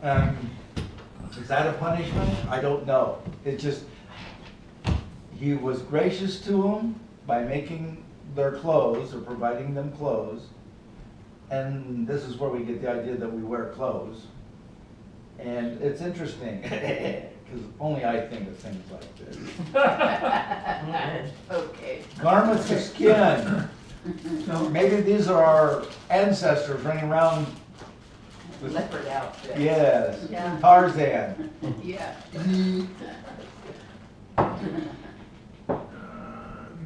Is that a punishment? I don't know. It just, he was gracious to them by making their clothes or providing them clothes. And this is where we get the idea that we wear clothes. And it's interesting, because only I think of things like this. Okay. Garments of skin. Maybe these are our ancestors running around with, Leopard outfit. yes, Yeah. Tarzan. Yeah.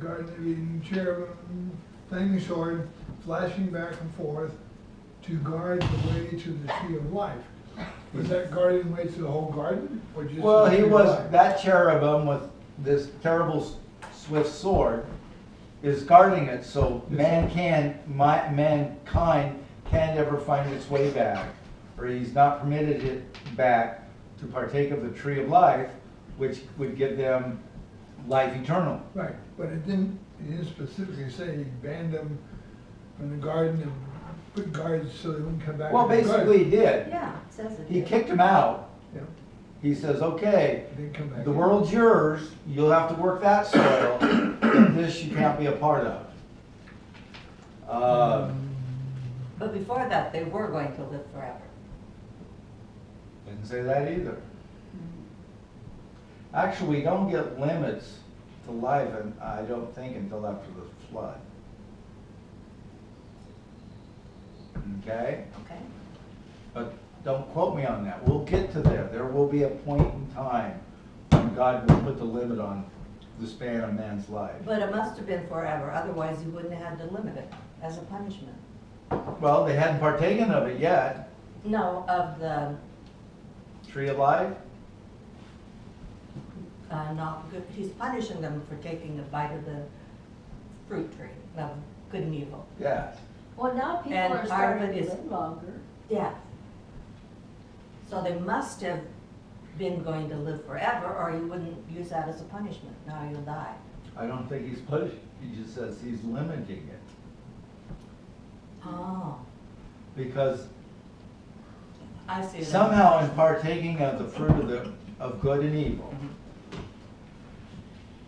Garden of Eden, cherubim, flaming sword, flashing back and forth to guard the way to the tree of life. Was that guarding way to the whole garden, or just? Well, the he tree of was, life? that cherubim with this terrible swift sword is guarding it so mankind can't ever find its way back, or he's not permitted it back to partake of the tree of life, which would give them life eternal. Right, but it didn't specifically say he banned them from the garden and put guards so they wouldn't come back. Well, to the garden. basically he did. Yeah, it says it. He did. kicked him out. Yeah, He says, okay, they didn't come back. the in. world's yours, you'll have to work that soil, but this you can't be a part of. But before that, they were going to live forever. Didn't say that either. Actually, we don't get limits to life, and I don't think until after the flood. Okay? Okay. But don't quote me on that. We'll get to there. There will be a point in time when God will put the limit on the span of man's life. But it must have been forever, otherwise he wouldn't have had to limit it as a punishment. Well, they hadn't partaken of it yet. No, of the, Tree of life? not good, he's punishing them for taking a bite of the fruit tree of good and evil. Yes. Well, now people And are part of starting it to is- live longer. Yeah. So they must have been going to live forever, or you wouldn't use that as a punishment. Now you'll die. I don't think he's pushing. He just says he's limiting it. Oh, Because I see that. somehow in partaking of the fruit of good and evil,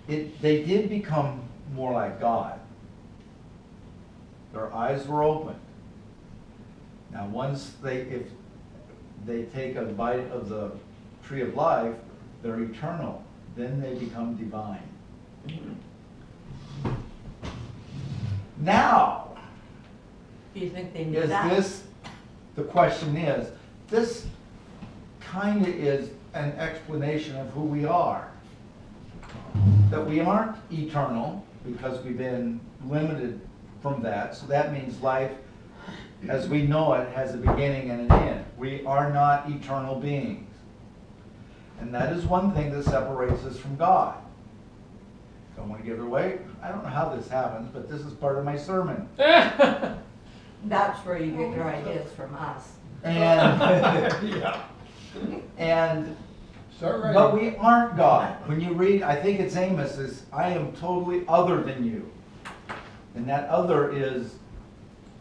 they did become more like God. Their eyes were opened. Now, if they take a bite of the tree of life, they're eternal. Then they become divine. Now, Do you think they knew is that? the question is, this kind of is an explanation of who we are. That we aren't eternal because we've been limited from that. So that means life as we know it has a beginning and an end. We are not eternal beings. And that is one thing that separates us from God. Don't want to give it away. I don't know how this happens, but this is part of my sermon. That's where you get your ideas from us. And, Yeah. and Start writing. but we aren't God. When you read, I think it's Amos, is I am totally other than you. And that other is,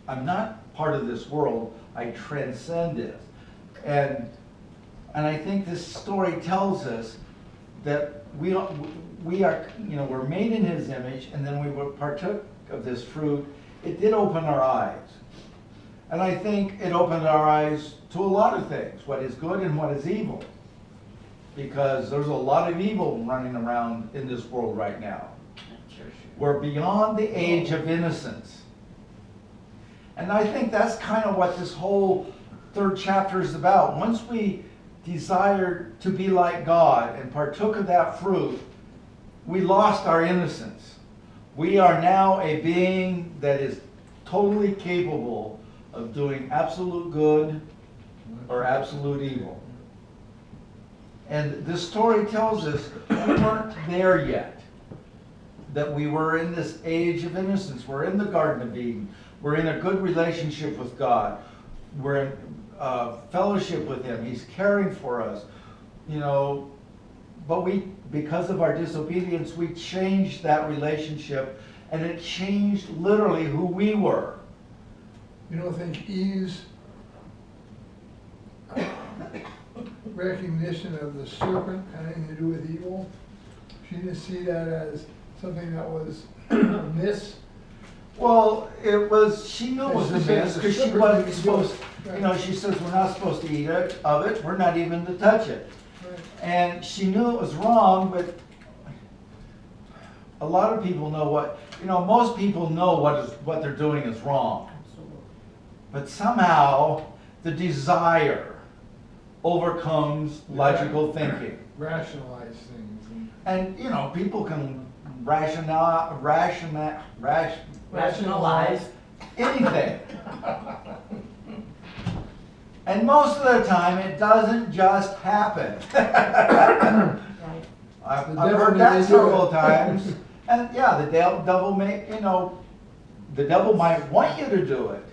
I'm not part of this world, I transcend it. And I think this story tells us that we are, we're made in His image, and then we partook of this fruit. It did open our eyes. And I think it opened our eyes to a lot of things, what is good and what is evil. Because there's a lot of evil running around in this world right now. We're beyond the age of innocence. And I think that's kind of what this whole third chapter is about. Once we desired to be like God and partook of that fruit, we lost our innocence. We are now a being that is totally capable of doing absolute good or absolute evil. And this story tells us we weren't there yet. That we were in this age of innocence. We're in the Garden of Eden. We're in a good relationship with God. We're in fellowship with Him. He's caring for us. But because of our disobedience, we changed that relationship, and it changed literally who we were. You don't think Eve's recognition of the serpent having to do with evil? She didn't see that as something that was amiss? Well, it was, she knew it was a She said miss, the because she serpent wasn't didn't do supposed, it. you know, she says, we're not supposed to eat of it, we're not even to touch it. Right. And she knew it was wrong, but a lot of people know most people know what they're doing is wrong. Absolutely. But somehow, the desire overcomes logical thinking. Rationalize things. And, people can rationalize anything. And most of the time, it doesn't just happen. Right. I've The devil heard may that do several it. times. And yeah, the devil may, the devil might want you to do it,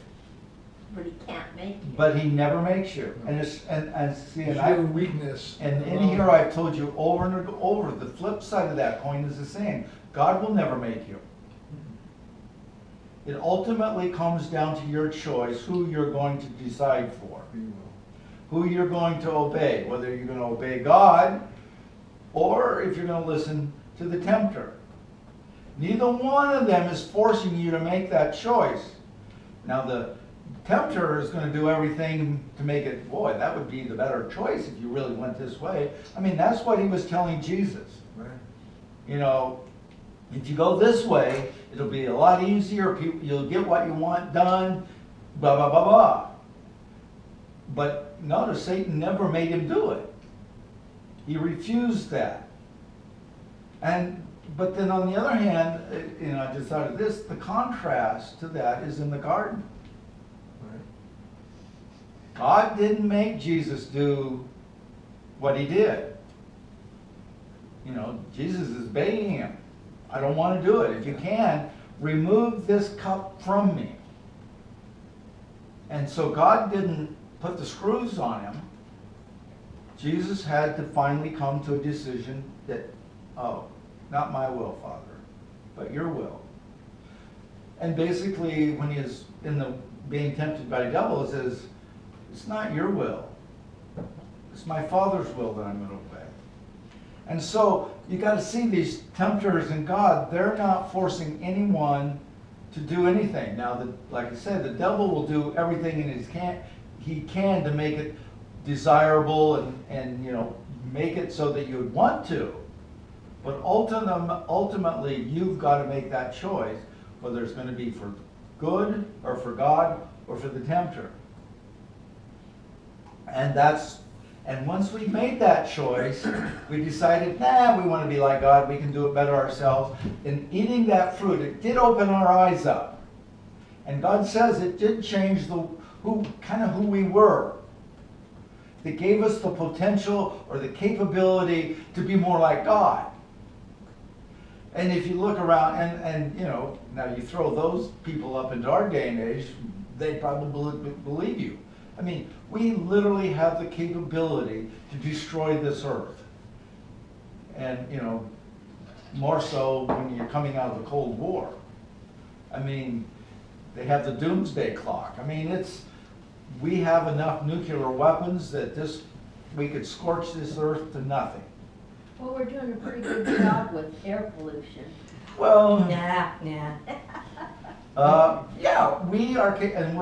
But he can't make you. but he never makes you. And see, It's and your weakness. and in here I've told you over and over, the flip side of that coin is the same. God will never make you. It ultimately comes down to your choice, who you're going to decide for, who you're going to obey, whether you're going to obey God or if you're going to listen to the tempter. Neither one of them is forcing you to make that choice. Now the tempter is going to do everything to make it, boy, that would be the better choice if you really went this way. I mean, that's what he was telling Jesus. Right. If you go this way, it'll be a lot easier, you'll get what you want done, blah, blah, blah, blah. But notice Satan never made him do it. He refused that. But then on the other hand, I just thought of this, the contrast to that is in the garden. Right. God didn't make Jesus do what he did. Jesus is begging him, I don't want to do it. If you can, remove this cup from me. And so God didn't put the screws on him. Jesus had to finally come to a decision that, oh, not my will, Father, but your will. And basically, when he is being tempted by the devil, it says, it's not your will. It's my Father's will that I'm going to obey. And so, you got to see these tempters in God, they're not forcing anyone to do anything. Now, like I said, the devil will do everything he can to make it desirable and make it so that you would want to. But ultimately, you've got to make that choice, whether it's going to be for good or for God or for the tempter. And once we made that choice, we decided, we want to be like God, we can do it better ourselves. In eating that fruit, it did open our eyes up. And God says it did change who we were. It gave us the potential or the capability to be more like God. And if you look around, and now you throw those people up into our day and age, they probably believe you. I mean, we literally have the capability to destroy this earth. And, more so when you're coming out of the Cold War. I mean, they have the doomsday clock. I mean, we have enough nuclear weapons that we could scorch this earth to nothing. Well, we're doing a pretty good job with air pollution. Well, Yeah. yeah, we are, and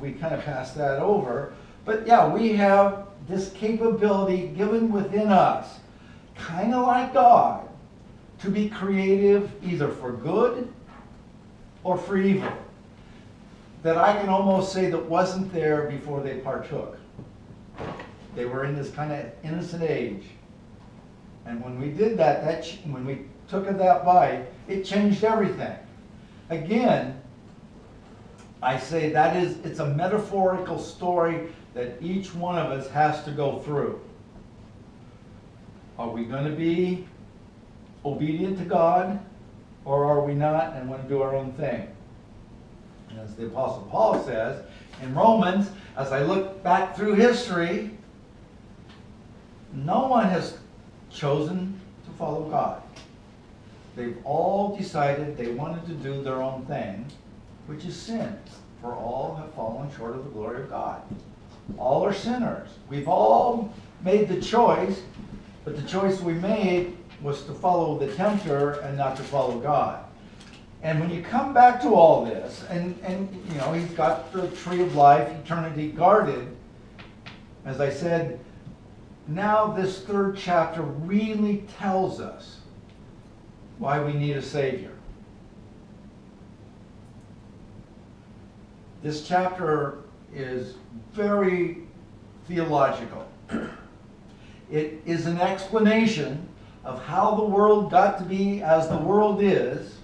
we kind of passed that over. But yeah, we have this capability given within us, kind of like God, to be creative either for good or for evil. That I can almost say that wasn't there before they partook. They were in this kind of innocent age. And when we did that, when we took that bite, it changed everything. Again, I say it's a metaphorical story that each one of us has to go through. Are we going to be obedient to God, or are we not and want to do our own thing? And as the Apostle Paul says in Romans, as I look back through history, no one has chosen to follow God. They've all decided they wanted to do their own thing, which is sin. For all have fallen short of the glory of God. All are sinners. We've all made the choice, but the choice we made was to follow the tempter and not to follow God. And when you come back to all this, and you know, he's got the tree of life, eternity guarded, as I said, now this third chapter really tells us why we need a Savior. This chapter is very theological. It is an explanation of how the world got to be as the world is,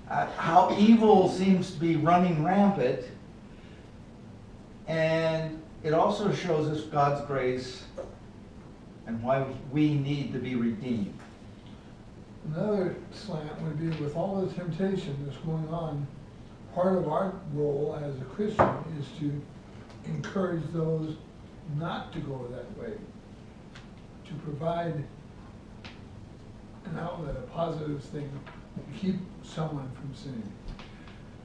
how evil seems to be running rampant, and it also shows us God's grace and why we need to be redeemed. Another slant would be, with all the temptation that's going on, part of our role as a Christian is to encourage those not to go that way, to provide an outlet, a positive thing, to keep someone from sinning.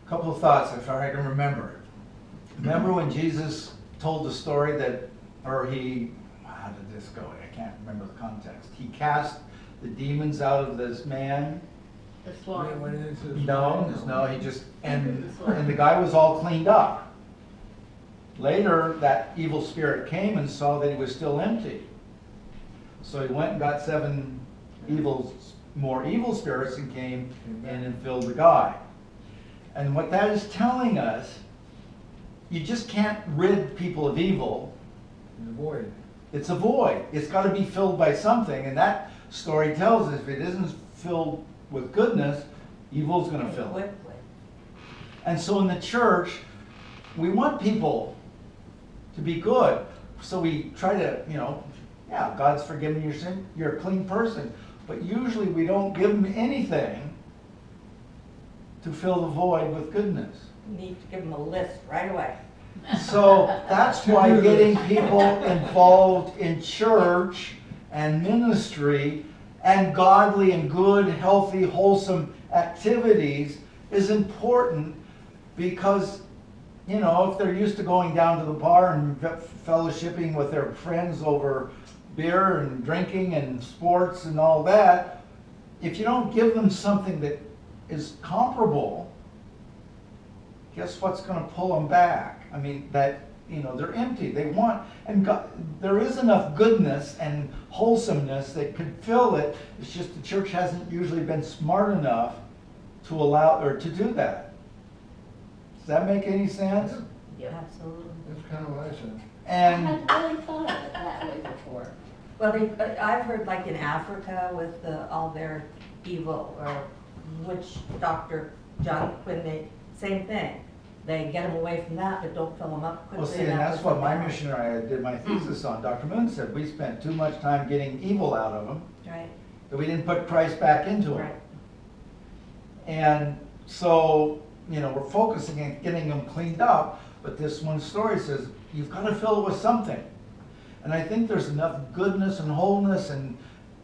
A couple of thoughts, if I can remember. Remember when Jesus told the story that, or he, how did this go? I can't remember the context. He cast the demons out of this man. The When it swine. went into his No, he just, and the guy was all cleaned up. Later, that evil spirit came and saw that he was still empty. So he went and got 7 more evil spirits and came in and filled the guy. And what that is telling us, you just can't rid people of evil. in the void. It's a void. It's got to be filled by something. And that story tells us if it isn't filled with goodness, evil's going to fill it. Quickly. And so in the church, we want people to be good. So we try to, you know, yeah, God's forgiven your sin, you're a clean person. But usually we don't give them anything to fill the void with goodness. You need to give them a list right away. So that's why getting people involved in church and ministry and godly and good, healthy, wholesome activities is important, because, you know, if they're used to going down to the bar and fellowshipping with their friends over beer and drinking and sports and all that, if you don't give them something that is comparable, guess what's going to pull them back? I mean, that, you know, they're empty. They want, and God, there is enough goodness and wholesomeness that could fill it. It's just the church hasn't usually been smart enough to allow or to do that. Does that make any sense? Yeah. Absolutely. That's kind of what I said. I And hadn't really thought of it that way before. Well, I've heard like in Africa with all their evil, or witch doctor junk, when they, same thing. They get them away from that, but don't fill them up quickly. well, see, and enough that's with what my something else. missionary I did my thesis on. Dr. Moon said we spent too much time getting evil out of them, Right, that we didn't put Christ back into them. right. And so, you know, we're focusing on getting them cleaned up, but this one story says you've got to fill it with something. And I think there's enough goodness and wholeness and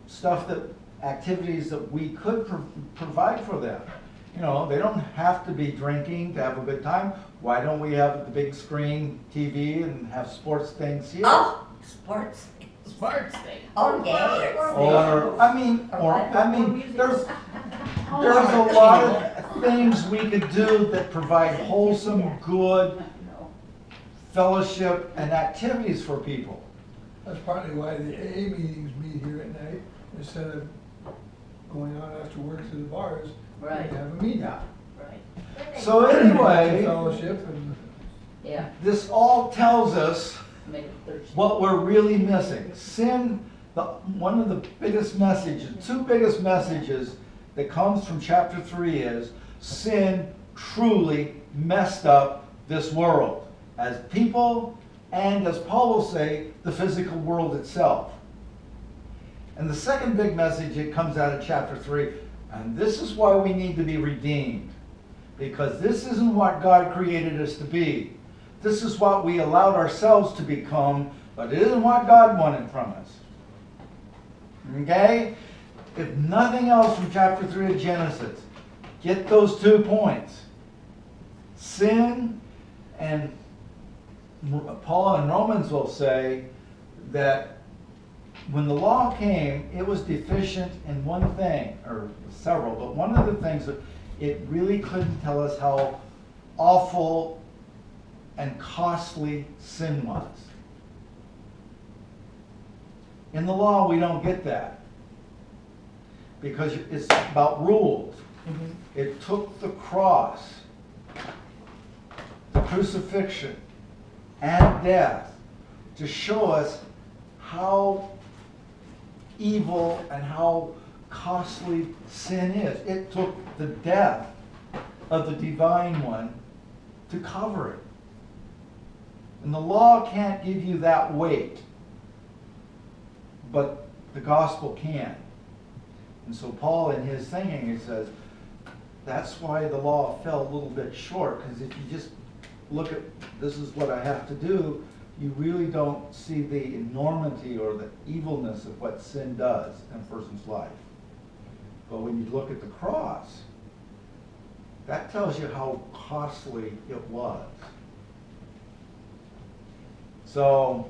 stuff, that activities that we could provide for them. You know, they don't have to be drinking to have a good time. Why don't we have the big screen TV and have sports things here? Oh, sports. Sports thing. Oh, yeah. Or, I mean, there's a lot of things we could do that provide wholesome, good fellowship and activities for people. That's partly why the AA meetings meet here at night, instead of going out after work to the bars. Right. We have a meeting. Yeah. Right. So anyway, Fellowship and Yeah, this all tells us make it thirsty. what we're really missing. Sin, one of the biggest messages, 2 biggest messages that comes from chapter 3 is sin truly messed up this world as people, and as Paul will say, the physical world itself. And the second big message that comes out of chapter 3, and this is why we need to be redeemed, because this isn't what God created us to be. This is what we allowed ourselves to become, but it isn't what God wanted from us. Okay? If nothing else from chapter 3 of Genesis, get those 2 points. Sin, and Paul in Romans will say that when the law came, it was deficient in one thing, or several, but one of the things that it really couldn't tell us how awful and costly sin was. In the law, we don't get that, because it's about rules. It took the cross, the crucifixion, and death to show us how evil and how costly sin is. It took the death of the divine one to cover it. And the law can't give you that weight, but the gospel can. And so Paul, in his thinking, he says, that's why the law fell a little bit short, because if you just look at, this is what I have to do, you really don't see the enormity or the evilness of what sin does in a person's life. But when you look at the cross, that tells you how costly it was. So,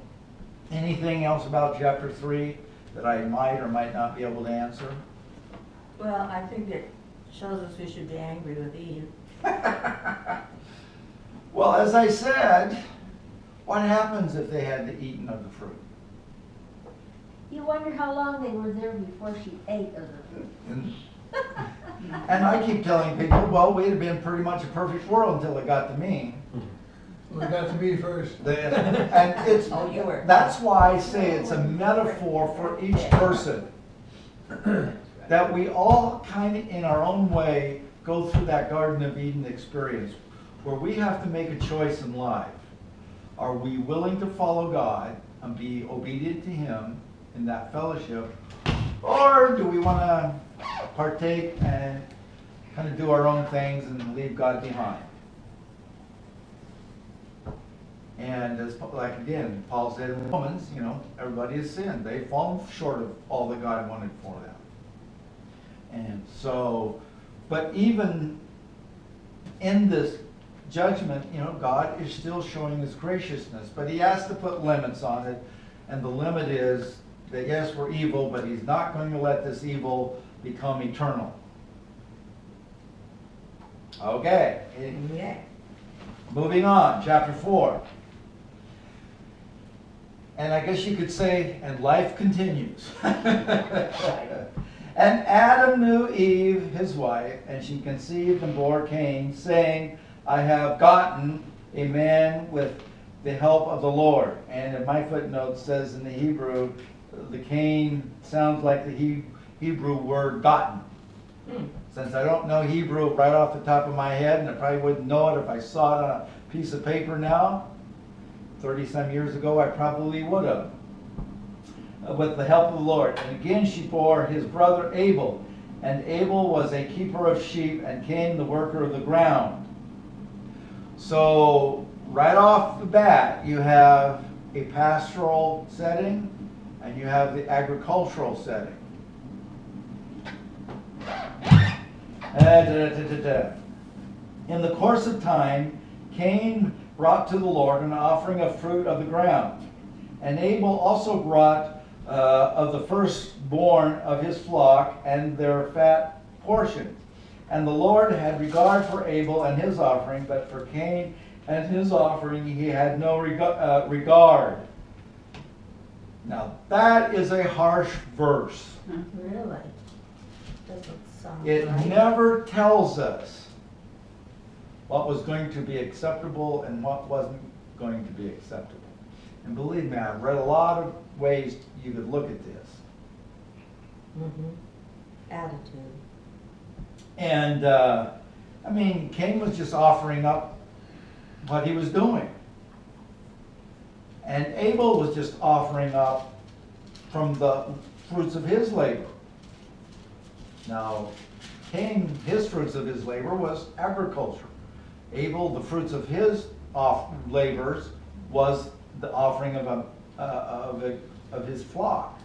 anything else about chapter 3 that I might or might not be able to answer? Well, I think it shows us we should be angry with Eve. Well, as I said, what happens if they had eaten of the fruit? You wonder how long they were there before she ate of the fruit. And I keep telling people, well, we'd have been pretty much a perfect world until it got to me. Well, it got to me first. And it's, Oh, you were. that's why I say it's a metaphor for each person. That we all kind of, in our own way, go through that Garden of Eden experience where we have to make a choice in life. Are we willing to follow God and be obedient to Him in that fellowship? Or do we want to partake and kind of do our own things and leave God behind? And as, like again, Paul said in Romans, you know, everybody has sinned. They've fallen short of all that God wanted for them. And so, but even in this judgment, you know, God is still showing His graciousness, but He has to put limits on it. And the limit is that yes, we're evil, but He's not going to let this evil become eternal. Okay. Yeah. Moving on, chapter 4. And I guess you could say, and life continues. And Adam knew Eve, his wife, and she conceived and bore Cain, saying, I have gotten a man with the help of the Lord. And in my footnote says in the Hebrew, the Cain sounds like the Hebrew word gotten. Since I don't know Hebrew right off the top of my head, and I probably wouldn't know it if I saw it on a piece of paper now, 30-some years ago I probably would have. With the help of the Lord. And again she bore his brother Abel. And Abel was a keeper of sheep, and Cain the worker of the ground. So right off the bat you have a pastoral setting and you have the agricultural setting. In the course of time, Cain brought to the Lord an offering of fruit of the ground. And Abel also brought of the firstborn of his flock and their fat portion. And the Lord had regard for Abel and his offering, but for Cain and his offering He had no regard. Now that is a harsh verse. Really? Doesn't sound It right. never tells us what was going to be acceptable and what wasn't going to be acceptable. And believe me, I've read a lot of ways you could look at this. Attitude. And, I mean, Cain was just offering up what he was doing. And Abel was just offering up from the fruits of his labor. Now, Cain, his fruits of his labor was agriculture. Abel, the fruits of his labors was the offering of his flock.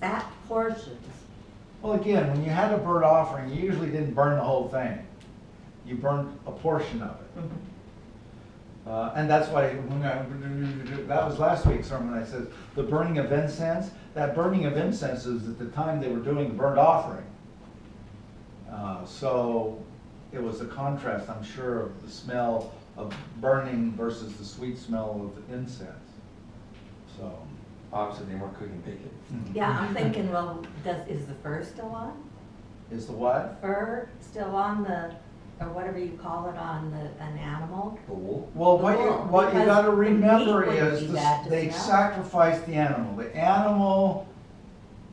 Fat portions. Well, again, when you had a burnt offering, you usually didn't burn the whole thing. You burned a portion of it. And that's why, that was last week's sermon, I said, the burning of incense, that burning of incense is at the time they were doing the burnt offering. So it was a contrast, I'm sure, of the smell of burning versus the sweet smell of incense. So. Obviously, they weren't cooking bacon. Yeah, I'm thinking, well, is the fur still on? Is the what? Fur still on the, or whatever you call it, on an animal? The wool? Well, The what you wool, gotta because the meat remember wouldn't is be this, bad to they smell. sacrifice the animal. The animal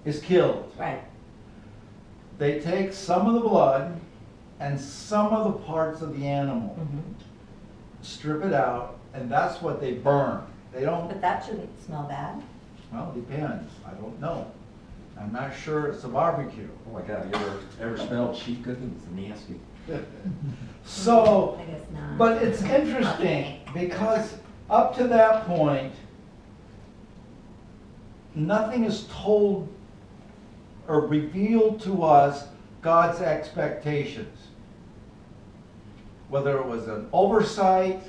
is killed. Right, They take some of the blood and some of the parts of the animal, strip it out, and that's what they burn. They don't, but that shouldn't smell bad. well, it depends. I don't know. I'm not sure it's a barbecue. Oh my God, you ever smelled sheep cooking? It's nasty. So, I guess not. but it's interesting because up to that point, nothing is told or revealed to us God's expectations. Whether it was an oversight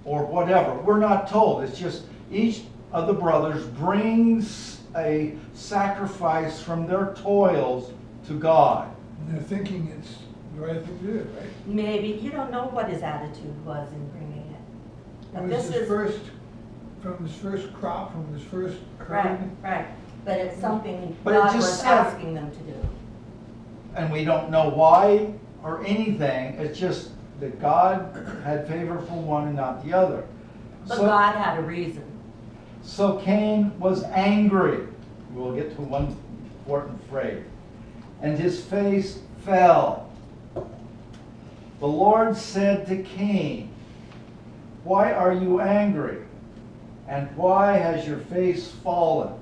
or whatever, we're not told. It's just each of the brothers brings a sacrifice from their toils to God. And they're thinking it's the right thing to do, right? Maybe, you don't know what his attitude was in bringing it. But It this was his is, first, from his first crop, from his first right, herd. right, but it's something But it God just was said- asking them to do. And we don't know why or anything. It's just that God had favor for one and not the other. But So- God had a reason. So Cain was angry. We'll get to one important phrase. And his face fell. The Lord said to Cain, "Why are you angry? And why has your face fallen?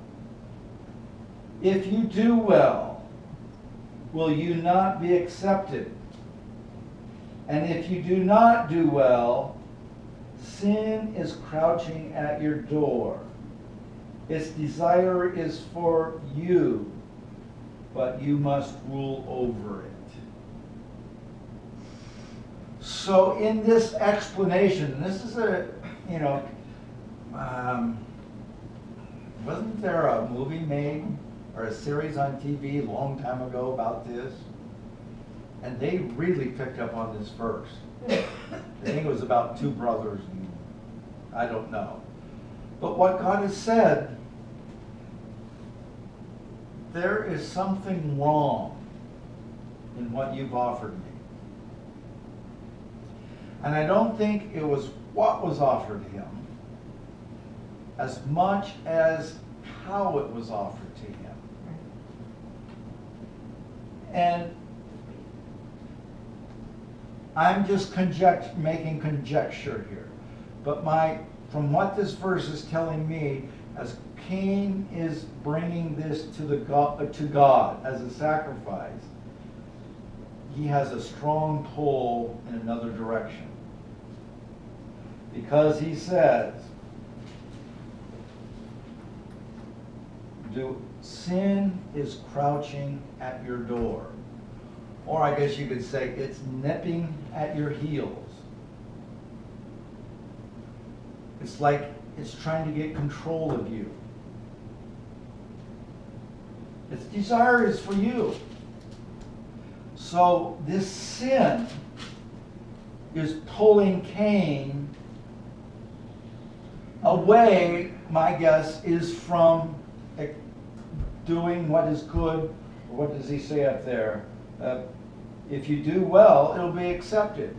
If you do well, will you not be accepted? And if you do not do well, sin is crouching at your door. Its desire is for you, but you must rule over it." So in this explanation, and this is a, wasn't there a movie made or a series on TV a long time ago about this? And they really picked up on this verse. I think it was about two brothers, and I don't know. But what God has said, there is something wrong in what you've offered me. And I don't think it was what was offered him as much as how it was offered to him. And I'm just making conjecture here. But from what this verse is telling me, as Cain is bringing this to God as a sacrifice, he has a strong pull in another direction. Because he says, sin is crouching at your door. Or I guess you could say it's nipping at your heels. It's like it's trying to get control of you. Its desire is for you. So this sin is pulling Cain away, my guess, is from doing what is good. What does he say up there? If you do well, it'll be accepted.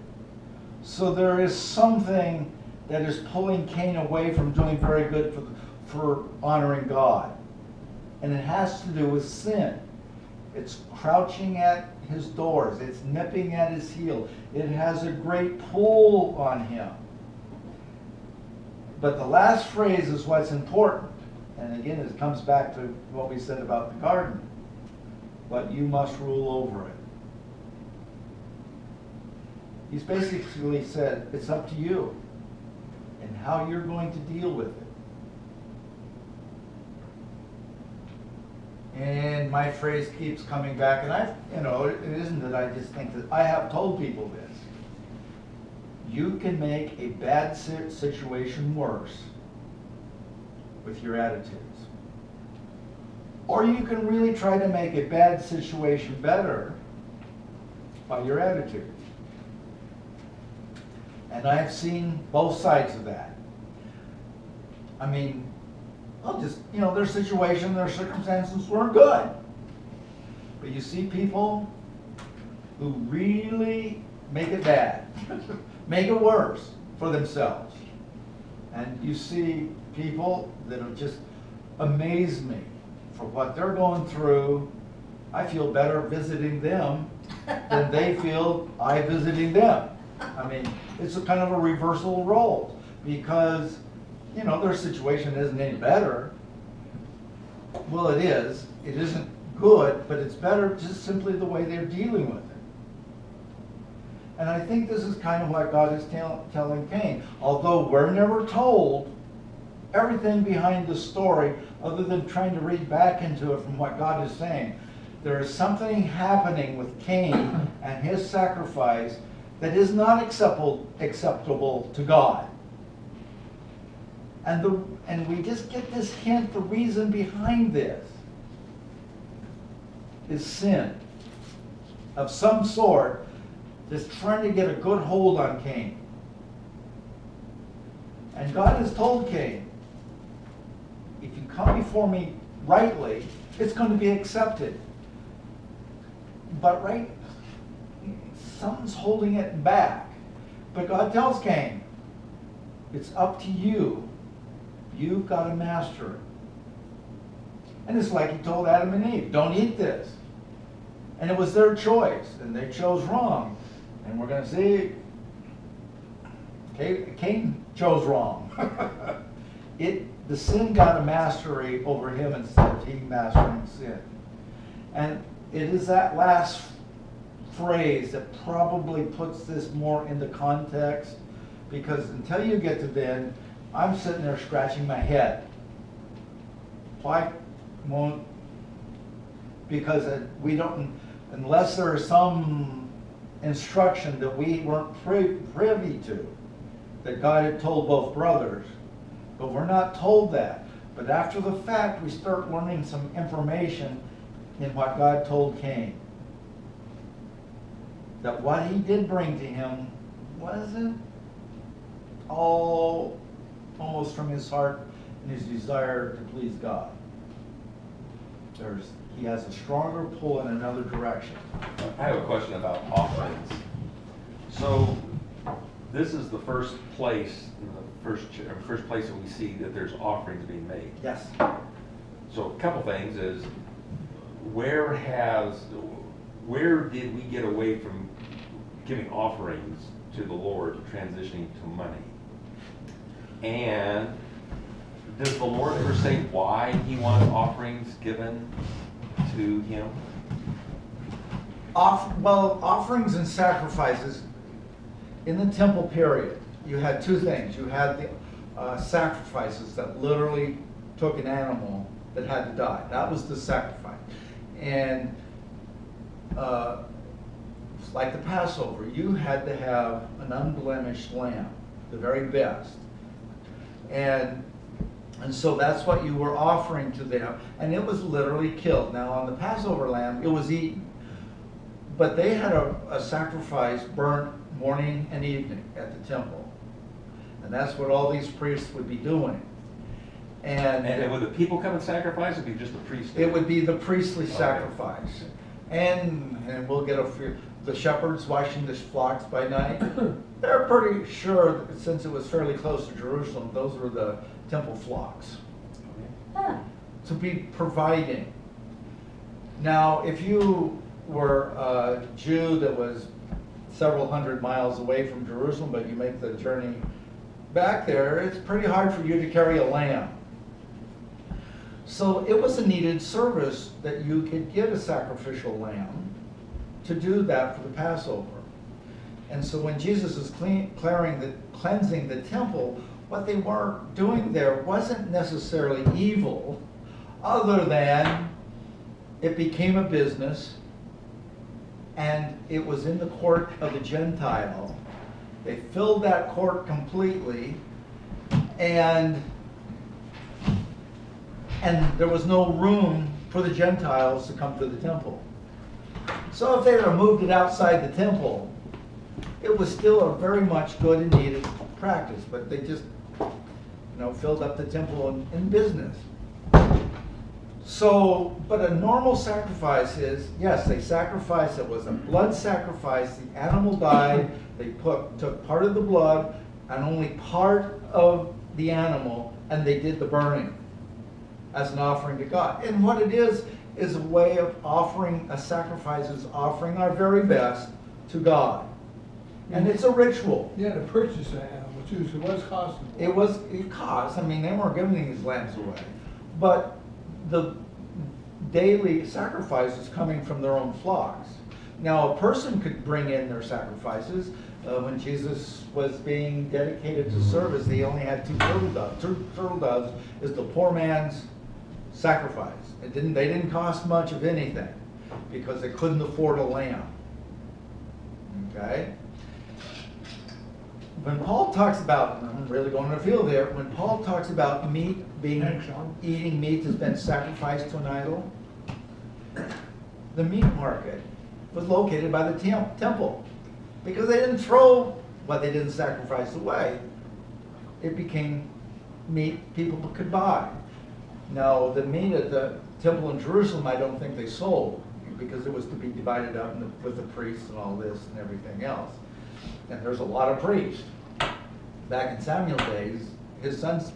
So there is something that is pulling Cain away from doing very good for honoring God. And it has to do with sin. It's crouching at his doors. It's nipping at his heel. It has a great pull on him. But the last phrase is what's important. And again, it comes back to what we said about the garden. But you must rule over it. He's basically said, it's up to you and how you're going to deal with it. And my phrase keeps coming back, and it isn't that I just think that I have told people this. You can make a bad situation worse with your attitudes. Or you can really try to make a bad situation better by your attitude. And I've seen both sides of that. I mean, I'll just, their situation, their circumstances weren't good. But you see people who really make it bad, make it worse for themselves. And you see people that have just amazed me for what they're going through. I feel better visiting them than they feel I visiting them. I mean, it's a kind of a reversal role because, their situation isn't any better. Well, it is. It isn't good, but it's better just simply the way they're dealing with it. And I think this is kind of what God is telling Cain. Although we're never told everything behind the story other than trying to read back into it from what God is saying, there is something happening with Cain and his sacrifice that is not acceptable to God. And we just get this hint, the reason behind this is sin of some sort that's trying to get a good hold on Cain. And God has told Cain, if you come before me rightly, it's going to be accepted. But something's holding it back. But God tells Cain, it's up to you. You've got to master it. And it's like he told Adam and Eve, don't eat this. And it was their choice, and they chose wrong. And we're going to see Cain chose wrong. The sin got a mastery over him instead of he mastering sin. And it is that last phrase that probably puts this more into context, because until you get to then, I'm sitting there scratching my head. Why won't? Because we don't, unless there is some instruction that we weren't privy to, that God had told both brothers, but we're not told that. But after the fact, we start learning some information in what God told Cain. That what he did bring to him wasn't all almost from his heart and his desire to please God. He has a stronger pull in another direction. I have a question about offerings. So this is the first place, first place that we see that there's offerings being made. Yes. So a couple things is, where did we get away from giving offerings to the Lord, transitioning to money? And does the Lord ever say why he wants offerings given to him? Offerings and sacrifices in the temple period, you had two things. You had the sacrifices that literally took an animal that had to die. That was the sacrifice. And like the Passover, you had to have an unblemished lamb, the very best. And so that's what you were offering to them. And it was literally killed. Now on the Passover lamb, it was eaten. But they had a sacrifice burnt morning and evening at the temple. And that's what all these priests would be doing. And would the people come and sacrifice, or would it be just the priest? It would be the priestly sacrifice. And we'll get the shepherds watching the flocks by night. They're pretty sure that since it was fairly close to Jerusalem, those were the temple flocks. Huh. To be providing. Now, if you were a Jew that was several hundred miles away from Jerusalem, but you make the journey back there, it's pretty hard for you to carry a lamb. So it was a needed service that you could get a sacrificial lamb to do that for the Passover. And so when Jesus is cleansing the temple, what they were doing there wasn't necessarily evil, other than it became a business, and it was in the court of the Gentile, They filled that court completely, and there was no room for the Gentiles to come to the temple. So if they had moved it outside the temple, it was still a very much good and needed practice, but they just, filled up the temple in business. So, but a normal sacrifice is, yes, they sacrificed, it was a blood sacrifice, the animal died, they took part of the blood and only part of the animal, and they did the burning as an offering to God. And what it is a way of offering a sacrifice, is offering our very best to God. And it's a ritual. You had to purchase that animal too, so what's costing? It cost, I mean, they weren't giving these lambs away. But the daily sacrifices coming from their own flocks. Now, a person could bring in their sacrifices. When Jesus was being dedicated to service, he only had 2 turtle doves. 2 turtle doves is the poor man's sacrifice. They didn't cost much of anything because they couldn't afford a lamb. Okay? When Paul talks about, and I'm really going to the field there, when Paul talks about meat eating meat that's been sacrificed to an idol, the meat market was located by the temple, because they didn't throw what they didn't sacrifice away. It became meat people could buy. Now, the meat at the temple in Jerusalem, I don't think they sold, because it was to be divided up with the priests and all this and everything else. And there's a lot of priests. Back in Samuel's days, his sons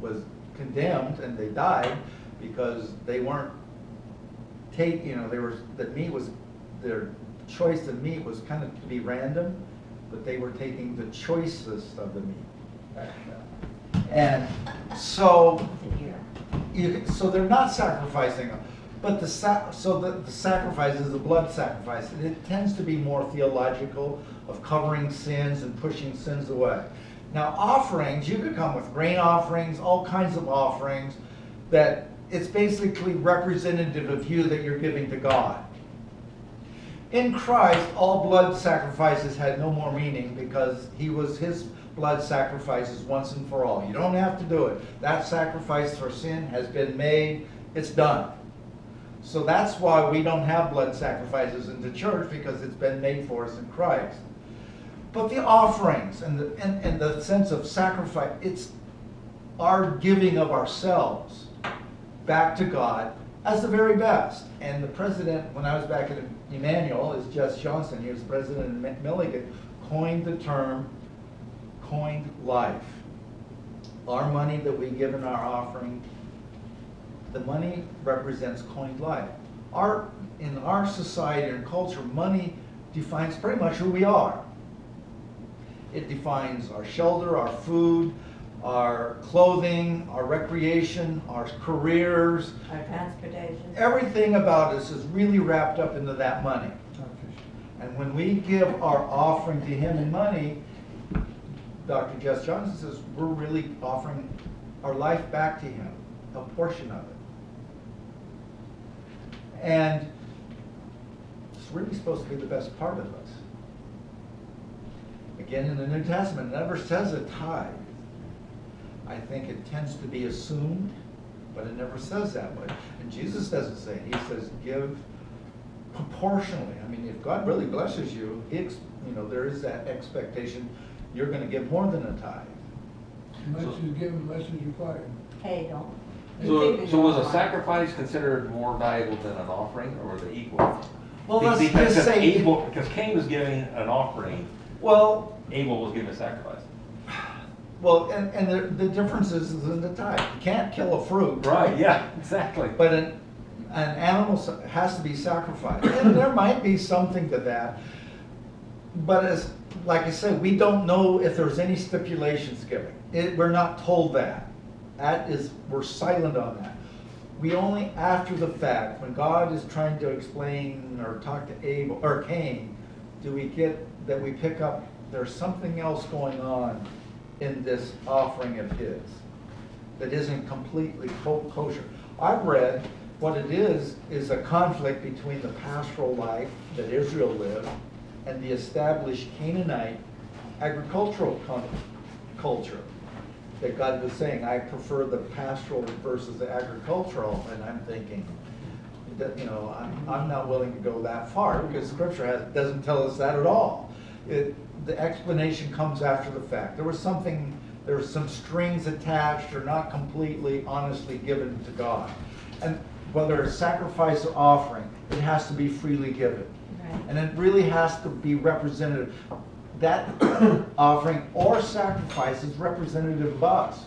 was condemned and they died because they weren't their choice of meat was kind of to be random, but they were taking the choicest of the meat. And so they're not sacrificing them. But the sacrifice is a blood sacrifice, and it tends to be more theological, of covering sins and pushing sins away. Now, offerings, you could come with grain offerings, all kinds of offerings, that it's basically representative of you that you're giving to God. In Christ, all blood sacrifices had no more meaning because his blood sacrifices once and for all. You don't have to do it. That sacrifice for sin has been made. It's done. So that's why we don't have blood sacrifices in the church, because it's been made for us in Christ. But the offerings and the sense of sacrifice, it's our giving of ourselves back to God as the very best. And the president, when I was back at Emmanuel, is Jess Johnson. He was president of Milligan, coined the term, coined life. Our money that we give in our offering, the money represents coined life. In our society and culture, money defines pretty much who we are. It defines our shelter, our food, our clothing, our recreation, our careers. Our transportation. Everything about us is really wrapped up into that money. And when we give our offering to him in money, Dr. Jess Johnson says we're really offering our life back to him, a portion of it. And it's really supposed to be the best part of us. Again, in the New Testament, it never says a tithe. I think it tends to be assumed, but it never says that way. And Jesus doesn't say it. He says give proportionally. I mean, if God really blesses you, there is that expectation you're going to give more than a tithe. Much is given, much is required. Hey, don't. So was a sacrifice considered more valuable than an offering, or were they equal? Well, let's because just say because Cain was giving an offering, well, Abel was giving a sacrifice. Well, and the difference is in the tithe. You can't kill a fruit. Right, yeah, exactly. But an animal has to be sacrificed. And there might be something to that. But like I said, we don't know if there's any stipulations given. We're not told that. We're silent on that. We only after the fact, when God is trying to explain or talk to Abel or Cain, do we get that we pick up there's something else going on in this offering of his that isn't completely kosher. I've read what it is a conflict between the pastoral life that Israel lived and the established Canaanite agricultural culture that God was saying, I prefer the pastoral versus the agricultural, and I'm thinking, that, you know, I'm not willing to go that far, because Scripture doesn't tell us that at all. The explanation comes after the fact. There was some strings attached or not completely honestly given to God. And whether it's sacrifice or offering, it has to be freely given. Right. And it really has to be representative. That offering or sacrifice is representative of us.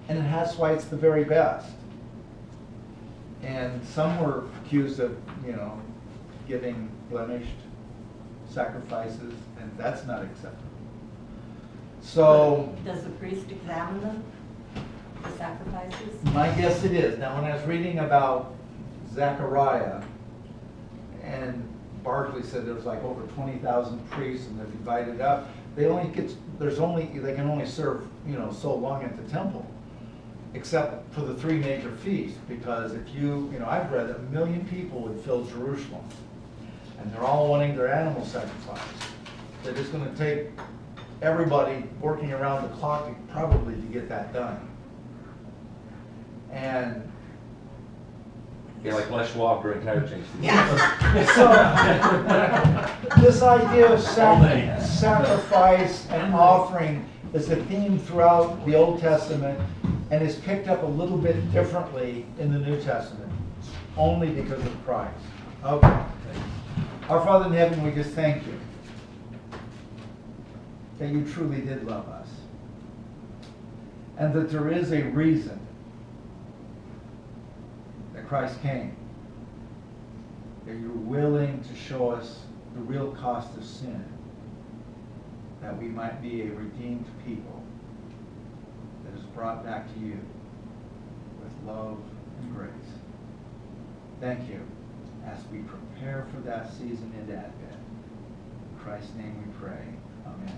And that's why it's the very best. And some were accused of, you know, giving blemished sacrifices, and that's not acceptable. So, Does the priest examine them, the sacrifices? my guess it is. Now, when I was reading about Zechariah, and Barclay said there was like over 20,000 priests, and they're divided up. They can only serve, you know, so long at the temple, except for the 3 major feasts. Because if you know, I've read that 1 million people would fill Jerusalem, and they're all wanting their animal sacrifice. They're just going to take everybody working around the clock probably to get that done. And Yeah, like Les Schwab during tire change. so, this idea of sacrifice and offering is a theme throughout the Old Testament, and is picked up a little bit differently in the New Testament, only because of Christ. Okay. Our Father in heaven, we just thank you that you truly did love us, and that there is a reason that Christ came, that you're willing to show us the real cost of sin, that we might be a redeemed people that is brought back to you with love and grace. Thank you as we prepare for that season in Advent. In Christ's name we pray. Amen.